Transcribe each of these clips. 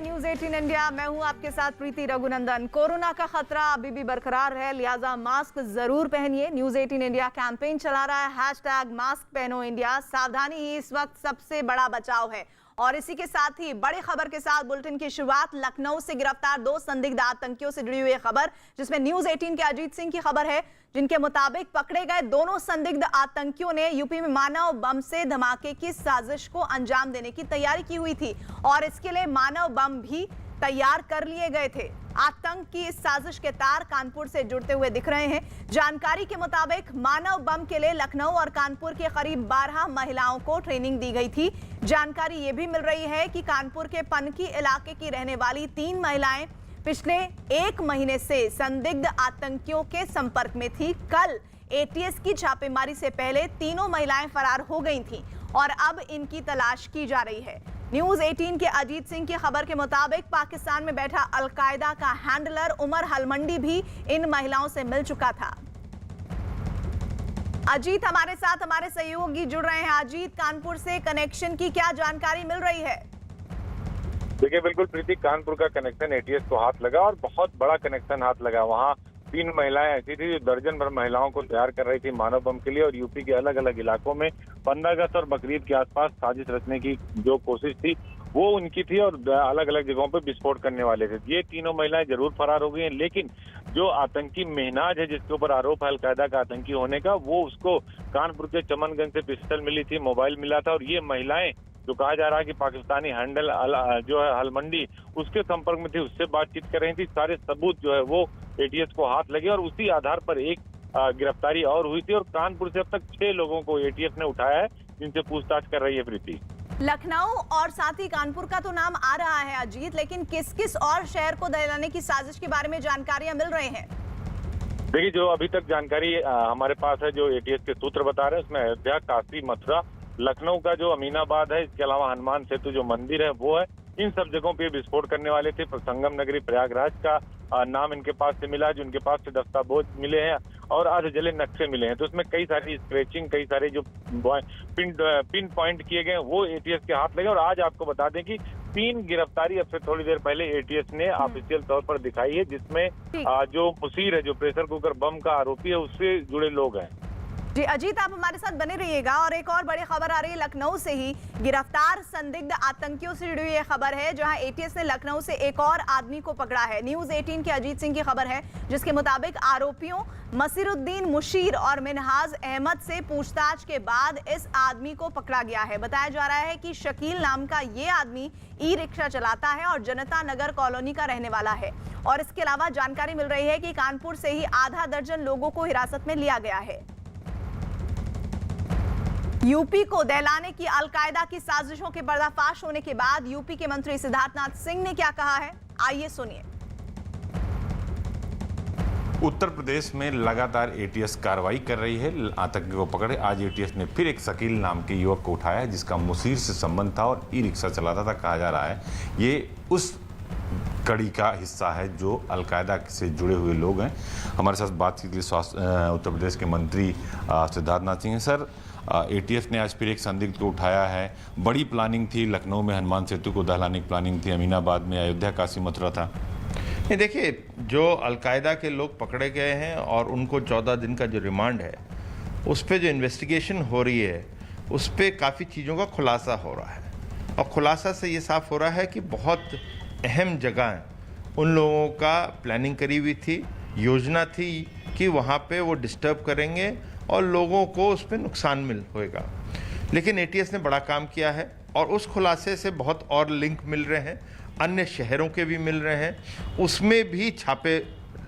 News 18 India. मैं हूं आपके साथ प्रीति रघुनंदन। कोरोना का खतरा अभी भी बरकरार है, लिहाजा मास्क जरूर पहनिए। न्यूज 18 इंडिया कैंपेन चला रहा है, हैशटैग मास्क पहनो इंडिया। सावधानी ही इस वक्त सबसे बड़ा बचाव है। और इसी के साथ ही बड़ी खबर के साथ बुलेटिन की शुरुआत। लखनऊ से गिरफ्तार 2 संदिग्ध आतंकियों से जुड़ी हुई खबर, जिसमें न्यूज 18 के अजीत सिंह की खबर है, जिनके मुताबिक पकड़े गए दोनों संदिग्ध आतंकियों ने यूपी में मानव बम से धमाके की साजिश को अंजाम देने की तैयारी की हुई थी और इसके लिए मानव बम भी तैयार कर लिए गए थे। आतंक की इस साजिश के तार कानपुर से जुड़ते हुए दिख रहे हैं। जानकारी के मुताबिक मानव बम के लिए लखनऊ और कानपुर के करीब 12 महिलाओं को ट्रेनिंग दी गई थी। जानकारी ये भी मिल रही है कि कानपुर के पनकी इलाके की रहने वाली 3 महिलाएं पिछले 1 महीने से संदिग्ध आतंकियों के संपर्क में थी। कल एटीएस की छापेमारी से पहले तीनों महिलाएं फरार हो गई थीं और अब इनकी तलाश की जा रही है। न्यूज 18 के अजीत सिंह की खबर के मुताबिक पाकिस्तान में बैठा अलकायदा का हैंडलर उमर हलमंडी भी इन महिलाओं से मिल चुका था। अजीत हमारे साथ हमारे सहयोगी जुड़ रहे हैं। अजीत, कानपुर से कनेक्शन की क्या जानकारी मिल रही है? देखिए, बिल्कुल प्रीति, कानपुर का कनेक्शन एटीएस को हाथ लगा और बहुत बड़ा कनेक्शन हाथ लगा। वहाँ 3 महिलाएं ऐसी थी जो दर्जन भर महिलाओं को तैयार कर रही थी मानव बम के लिए, और यूपी के अलग अलग इलाकों में 15 अगस्त और बकरीद के आसपास साजिश रचने की जो कोशिश थी वो उनकी थी और अलग अलग जगहों पे विस्फोट करने वाले थे। ये तीनों महिलाएं जरूर फरार हो गई हैं, लेकिन जो आतंकी मेहनाज है जिसके ऊपर आरोप है अलकायदा का आतंकी होने का, वो उसको कानपुर के चमनगंज से पिस्टल मिली थी, मोबाइल मिला था। और ये महिलाएं जो कहा जा रहा है कि पाकिस्तानी हैंडल जो है हलमंडी उसके संपर्क में थी, उससे बातचीत कर रही थी। सारे सबूत जो है वो एटीएस को हाथ लगे और उसी आधार पर एक गिरफ्तारी और हुई थी। और कानपुर से अब तक 6 लोगों को एटीएस ने उठाया है, जिनसे पूछताछ कर रही है प्रीति। लखनऊ और साथ ही कानपुर का तो नाम आ रहा है अजीत, लेकिन किस किस और शहर को दहलाने की साजिश के बारे में जानकारियां मिल रही हैं? देखिए, जो अभी तक जानकारी हमारे पास है, जो एटीएस के सूत्र बता रहे हैं, उसमें अयोध्या, काशी, मथुरा, लखनऊ का जो अमीनाबाद है, इसके अलावा हनुमान सेतु जो मंदिर है वो है। इन सब जगहों पे विस्फोट करने वाले थे। संगम नगरी प्रयागराज का नाम इनके पास से मिला, जो इनके पास से दस्तावेज मिले हैं और अर्ध जले नक्शे मिले हैं। तो उसमें कई सारी स्क्रैचिंग, कई सारे जो पिन पॉइंट किए गए वो एटीएस के हाथ लगे। और आज आपको बता दें कि 3 गिरफ्तारी अब से थोड़ी देर पहले एटीएस ने ऑफिशियल तौर पर दिखाई है, जिसमें जो मुसीर है, जो प्रेशर कुकर बम का आरोपी है, उससे जुड़े लोग हैं। जी अजीत, आप हमारे साथ बने रहिएगा। और एक और बड़ी खबर आ रही है लखनऊ से ही। गिरफ्तार संदिग्ध आतंकियों से जुड़ी हुई ये खबर है, जहां एटीएस ने लखनऊ से एक और आदमी को पकड़ा है। न्यूज 18 के अजीत सिंह की खबर है, जिसके मुताबिक आरोपियों मसीरुद्दीन मुशीर और मिनहाज अहमद से पूछताछ के बाद इस आदमी को पकड़ा गया है। बताया जा रहा है कि शकील नाम का ये आदमी ई रिक्शा चलाता है और जनता नगर कॉलोनी का रहने वाला है। और इसके अलावा जानकारी मिल रही है कि कानपुर से ही आधा दर्जन लोगों को हिरासत में लिया गया है। यूपी को दहलाने की अलकायदा की साजिशों के पर्दाफाश होने के बाद यूपी के मंत्री सिद्धार्थनाथ सिंह ने क्या कहा है, आइए सुनिए। उत्तर प्रदेश में लगातार एटीएस कार्रवाई कर रही है आतंकी को पकड़े। आज एटीएस ने फिर एक शकील नाम के युवक को उठाया है, जिसका मुसीर से संबंध था और ई रिक्शा चलाता था। कहा जा रहा है ये उस कड़ी का हिस्सा है जो अलकायदा से जुड़े हुए लोग हैं। हमारे साथ बातचीत के लिए उत्तर प्रदेश के मंत्री सिद्धार्थनाथ सिंह हैं। सर, एटीएस ने आज फिर एक संदिग्ध को उठाया है। बड़ी प्लानिंग थी, लखनऊ में हनुमान सेतु को दहलाने की प्लानिंग थी, अमीनाबाद में, अयोध्या, काशी, मथुरा था। नहीं, देखिए, जो अलकायदा के लोग पकड़े गए हैं और उनको 14 दिन का जो रिमांड है, उस पर जो इन्वेस्टिगेशन हो रही है, उस पर काफ़ी चीज़ों का खुलासा हो रहा है। और खुलासा से ये साफ हो रहा है कि बहुत अहम जगह उन लोगों का प्लानिंग करी हुई थी, योजना थी कि वहाँ पे वो डिस्टर्ब करेंगे और लोगों को उस पर नुकसान होएगा। लेकिन एटीएस ने बड़ा काम किया है और उस खुलासे से बहुत और लिंक मिल रहे हैं, अन्य शहरों के भी मिल रहे हैं, उसमें भी छापे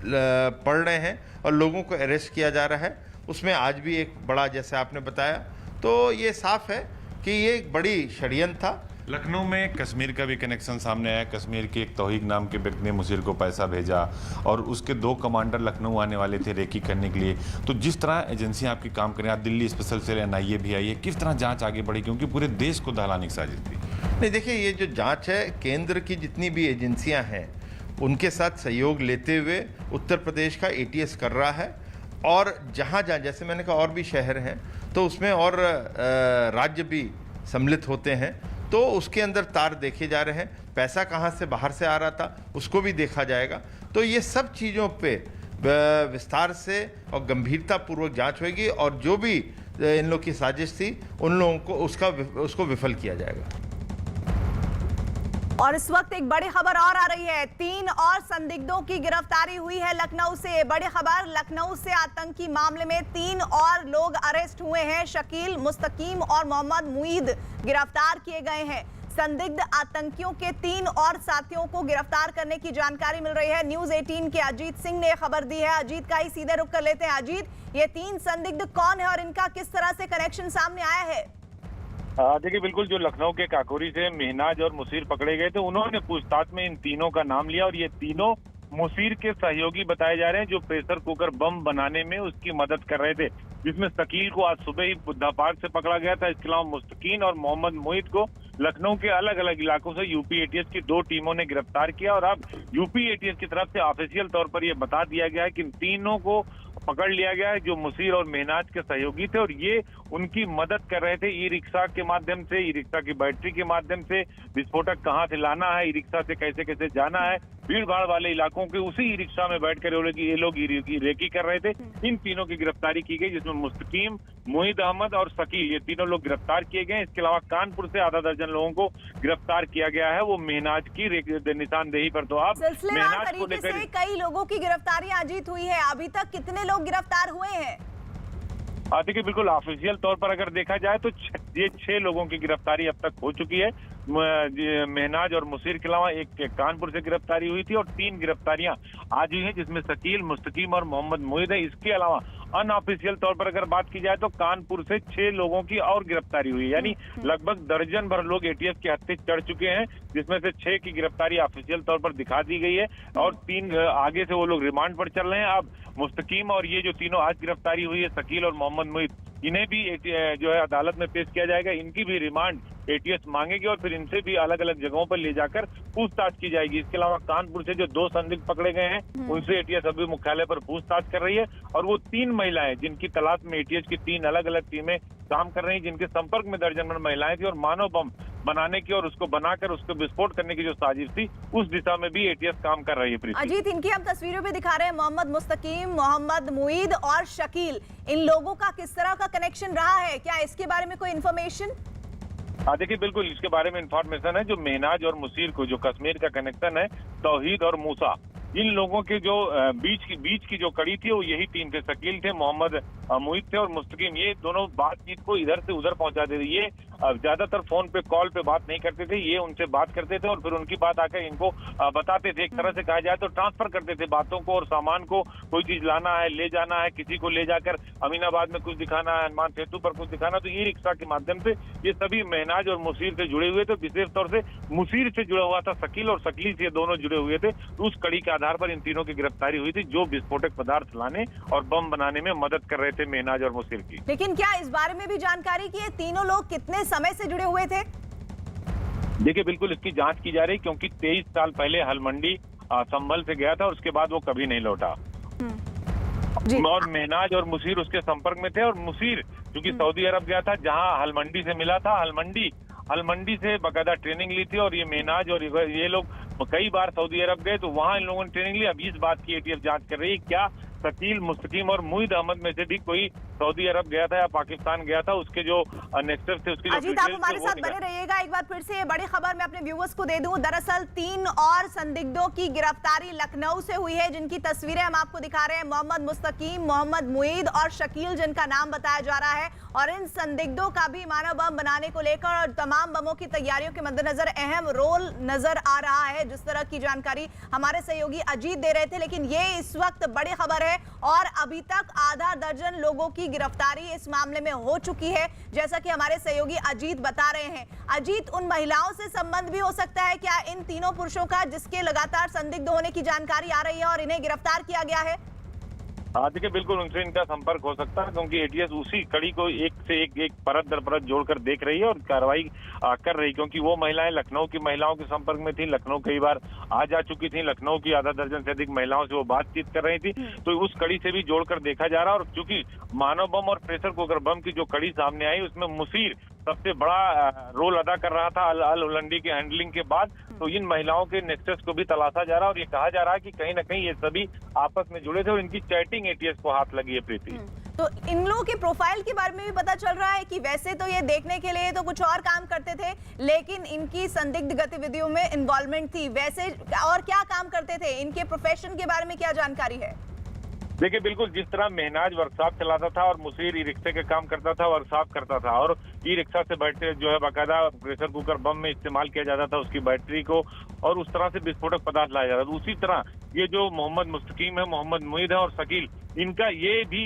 पड़ रहे हैं और लोगों को अरेस्ट किया जा रहा है। उसमें आज भी एक बड़ा, जैसे आपने बताया, तो ये साफ है कि ये एक बड़ी षड्यंत्र था। लखनऊ में कश्मीर का भी कनेक्शन सामने आया। कश्मीर के एक तौहीद नाम के व्यक्ति ने मुसीर को पैसा भेजा और उसके 2 कमांडर लखनऊ आने वाले थे रेकी करने के लिए। तो जिस तरह एजेंसियां आपकी काम करें, आज दिल्ली स्पेशल सेल एनआईए भी आई है, किस तरह जांच आगे बढ़ी, क्योंकि पूरे देश को दहलाने की साजिश थी? नहीं, देखिए, ये जो जांच है, केंद्र की जितनी भी एजेंसियां हैं उनके साथ सहयोग लेते हुए उत्तर प्रदेश का एटीएस कर रहा है। और जहाँ जहाँ, जैसे मैंने कहा, और भी शहर हैं, तो उसमें और राज्य भी सम्मिलित होते हैं। तो उसके अंदर तार देखे जा रहे हैं, पैसा कहाँ से बाहर से आ रहा था उसको भी देखा जाएगा। तो ये सब चीज़ों पे विस्तार से और गंभीरतापूर्वक जांच होगी और जो भी इन लोग की साजिश थी उन लोगों को उसको विफल किया जाएगा। और इस वक्त एक बड़ी खबर और आ रही है, 3 और संदिग्धों की गिरफ्तारी हुई है लखनऊ से। बड़ी खबर, लखनऊ से आतंकी मामले में 3 और लोग अरेस्ट हुए हैं। शकील, मुस्तकीम और मोहम्मद मुईद गिरफ्तार किए गए हैं। संदिग्ध आतंकियों के 3 और साथियों को गिरफ्तार करने की जानकारी मिल रही है। न्यूज़ 18 के अजीत सिंह ने खबर दी है। अजीत का ही सीधे रुख कर लेते हैं। अजीत, ये 3 संदिग्ध कौन है और इनका किस तरह से कनेक्शन सामने आया है? देखिए, बिल्कुल जो लखनऊ के काकोरी से मेहनाज और मुसीर पकड़े गए थे, उन्होंने पूछताछ में इन तीनों का नाम लिया और ये तीनों मुसीर के सहयोगी बताए जा रहे हैं, जो प्रेशर कुकर बम बनाने में उसकी मदद कर रहे थे। जिसमें शकील को आज सुबह ही बुद्धा पार्क से पकड़ा गया था। इसके अलावा मुस्तकीन और मोहम्मद मुईद को लखनऊ के अलग अलग इलाकों से यूपी एटीएस की 2 टीमों ने गिरफ्तार किया और अब यूपी एटीएस की तरफ से ऑफिशियल तौर पर यह बता दिया गया है कि इन तीनों को पकड़ लिया गया है, जो मुसीर और मेहनाज के सहयोगी थे और ये उनकी मदद कर रहे थे ई रिक्शा के माध्यम से, ई रिक्शा की बैटरी के माध्यम से विस्फोटक कहाँ से लाना है, ई रिक्शा से कैसे कैसे जाना है, भीड़ भाड़ वाले इलाकों के उसी ई रिक्शा में बैठकर ये लोग रेकी कर रहे थे। इन तीनों की गिरफ्तारी की गई, जिसमें मुस्तकीम, मुईद अहमद और शकील, ये तीनों लोग गिरफ्तार किए गए। इसके अलावा कानपुर से आधा दर्जन लोगों को गिरफ्तार किया गया है, वो मेहनाज की निशानदेही पर। तो अब सिलसिलेवार तरीके से कई लोगों की गिरफ्तारियां अजीत हुई है। अभी तक कितने लोग गिरफ्तार हुए हैं? देखिए, बिल्कुल ऑफिशियल तौर पर अगर देखा जाए तो ये 6 लोगों की गिरफ्तारी अब तक हो चुकी है। मेहनाज और मुसीर के अलावा एक कानपुर से गिरफ्तारी हुई थी और 3 गिरफ्तारियां आज हुई हैं, जिसमें शकील, मुस्तकीम और मोहम्मद मुईद है। इसके अलावा अनऑफिशियल तौर पर अगर बात की जाए तो कानपुर से 6 लोगों की और गिरफ्तारी हुई, यानी लगभग दर्जन भर लोग एटीएस के हत्थे चढ़ चुके हैं, जिसमें से 6 की गिरफ्तारी ऑफिशियल तौर पर दिखा दी गई है और 3 आगे से वो लोग रिमांड पर चल रहे हैं। अब मुस्तकीम और ये जो तीनों आज गिरफ्तारी हुई है, शकील और मोहम्मद मुईद, इन्हें भी जो है अदालत में पेश किया जाएगा। इनकी भी रिमांड एटीएस मांगेगी और फिर इनसे भी अलग अलग जगहों पर ले जाकर पूछताछ की जाएगी। इसके अलावा कानपुर से जो 2 संदिग्ध पकड़े गए हैं, उनसे एटीएस अभी मुख्यालय पर पूछताछ कर रही है और वो 3 महिलाएं, जिनकी तलाश में एटीएस की 3 अलग अलग टीमें काम कर रही हैं, जिनके संपर्क में दर्जन भर महिलाएं थी और मानव बम बनाने की और उसको बनाकर उसको विस्फोट करने की जो साजिश थी, उस दिशा में भी एटीएस काम कर रही है। अजीत, इनकी हम तस्वीरों पे दिखा रहे हैं, मोहम्मद मुस्तकीम, मोहम्मद मुईद और शकील। इन लोगों का किस तरह का कनेक्शन रहा है, क्या इसके बारे में कोई इन्फॉर्मेशन? देखिए, बिल्कुल इसके बारे में इंफॉर्मेशन है। जो मेहनाज और मुसीर को जो कश्मीर का कनेक्शन है, तौहीद और मूसा, इन लोगों के जो बीच की जो कड़ी थी वो यही 3 थे। शकील थे, मोहम्मद मुईद थे और मुस्तकीम। ये दोनों बातचीत को इधर से उधर पहुंचाते थे। ये ज्यादातर फोन पे, कॉल पे बात नहीं करते थे, ये उनसे बात करते थे और फिर उनकी बात आकर इनको बताते थे। एक तरह से कहा जाए तो ट्रांसफर करते थे बातों को और सामान को। कोई चीज लाना है, ले जाना है, किसी को ले जाकर अमीनाबाद में कुछ दिखाना है, हनुमान सेतु पर कुछ दिखाना, तो ई रिक्शा के माध्यम से ये सभी मेहनाज और मुसीर से जुड़े हुए थे। विशेष तौर से मुसीर से जुड़ा हुआ था शकील और शकील से दोनों जुड़े हुए थे। उस कड़ी के आधार पर इन तीनों की गिरफ्तारी हुई थी, जो विस्फोटक पदार्थ लाने और बम बनाने में मदद कर रहे थे मेहनाज और मुसीर की। लेकिन क्या इस बारे में भी जानकारी की है तीनों लोग कितने समय से जुड़े हुए थे? देखिए, बिल्कुल इसकी जांच की जा रही, क्योंकि 23 साल पहले हलमंडी संभल से गया था और उसके बाद वो कभी नहीं लौटा। और मेहनाज और मुसीर उसके संपर्क में थे और मुसीर क्योंकि सऊदी अरब गया था, जहां हलमंडी से मिला था, हलमंडी से बकायदा ट्रेनिंग ली थी और ये मेहनाज और ये लोग कई बार सऊदी अरब गए, तो वहां इन लोगों ने ट्रेनिंग ली। अब इस बात की एटीएस जांच कर रही है, क्या शकील, मुस्तकीम और मुईद अहमद में से भी कोई सऊदी अरब गया था या पाकिस्तान गया था, उसके जो नेक्स्टर थे उसकी। अजीत, आप हमारे साथ बने रहिएगा। एक बार फिर से ये बड़ी खबर मैं अपने व्यूअर्स को दे दूं। दरअसल 3 और संदिग्धों की गिरफ्तारी लखनऊ से हुई है, जिनकी तस्वीरें हम आपको दिखा रहे हैं। मोहम्मद मुस्तकीम, मोहम्मद मुईद और शकील, जिनका नाम बताया जा रहा है। और इन संदिग्धों का भी मानव बम बनाने को लेकर और तमाम बमों की तैयारियों के मद्देनजर अहम रोल नजर आ रहा है, जिस तरह की जानकारी हमारे सहयोगी अजीत दे रहे थे। लेकिन ये इस वक्त बड़ी खबर है और अभी तक आधा दर्जन लोगों की गिरफ्तारी इस मामले में हो चुकी है, जैसा कि हमारे सहयोगी अजीत बता रहे हैं। अजीत, उन महिलाओं से संबंध भी हो सकता है क्या इन तीनों पुरुषों का, जिसके लगातार संदिग्ध होने की जानकारी आ रही है और इन्हें गिरफ्तार किया गया है? देखिए, बिल्कुल उनसे इनका संपर्क हो सकता है, क्योंकि एटीएस उसी कड़ी को एक से एक परत दर परत जोड़कर देख रही है और कार्रवाई कर रही है, क्योंकि वो महिलाएं लखनऊ की महिलाओं के संपर्क में थी, लखनऊ कई बार आ जा चुकी थी, लखनऊ की आधा दर्जन से अधिक महिलाओं से वो बातचीत कर रही थी, तो उस कड़ी से भी जोड़कर देखा जा रहा है। और चूंकि मानव बम और प्रेशर कुकर बम की जो कड़ी सामने आई, उसमें मुसीर सबसे बड़ा रोल अदा कर रहा था अल होलंडी के हैंडलिंग के बाद। तो इन महिलाओं के नेक्सस को भी तलाशा जा रहा है और ये कहा जा रहा है कि कहीं ना कहीं ये सभी आपस में जुड़े थे और इनकी चैटिंग एटीएस को हाथ लगी है प्रीति। तो इन लोगों के प्रोफाइल के बारे में भी पता चल रहा है कि वैसे तो ये देखने के लिए तो कुछ और काम करते थे, लेकिन इनकी संदिग्ध गतिविधियों में इन्वॉल्वमेंट थी। वैसे और क्या काम करते थे, इनके प्रोफेशन के बारे में क्या जानकारी है? देखिए बिल्कुल, जिस तरह मेहनाज वर्कशॉप चलाता था और मुसीर ई रिक्शे के काम करता था, वर्कशॉप करता था और ई रिक्शा से बैठे जो है बाकायदा प्रेशर कुकर बम में इस्तेमाल किया जाता था उसकी बैटरी को, और उस तरह से विस्फोटक पदार्थ लाया जाता था। उसी तरह ये जो मोहम्मद मुस्तकीम है, मोहम्मद मुईद है और शकील, इनका ये भी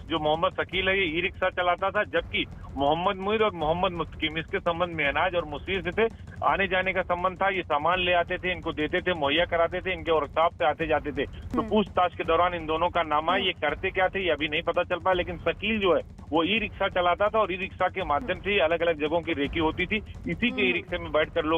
जो मोहम्मद शकील है ये ई रिक्शा चलाता था, जबकि मोहम्मद मुईद और मोहम्मद मुस्तकीम इसके संबंध मेहनाज और मुसीर से थे, आने जाने का संबंध था। ये सामान ले आते थे, इनको देते थे, मुहैया कराते थे, इनके वर्कशॉप से आते जाते थे। तो पूछताछ के दौरान इन दोनों का नामा ये करते क्या थे ये अभी नहीं पता चल पाया, लेकिन शकील जो है वो ई रिक्शा चलाता था और ई रिक्शा के माध्यम से अलग अलग जगहों की रेकी होती थी। इसी के ई रिक्शे में बैठकर लोग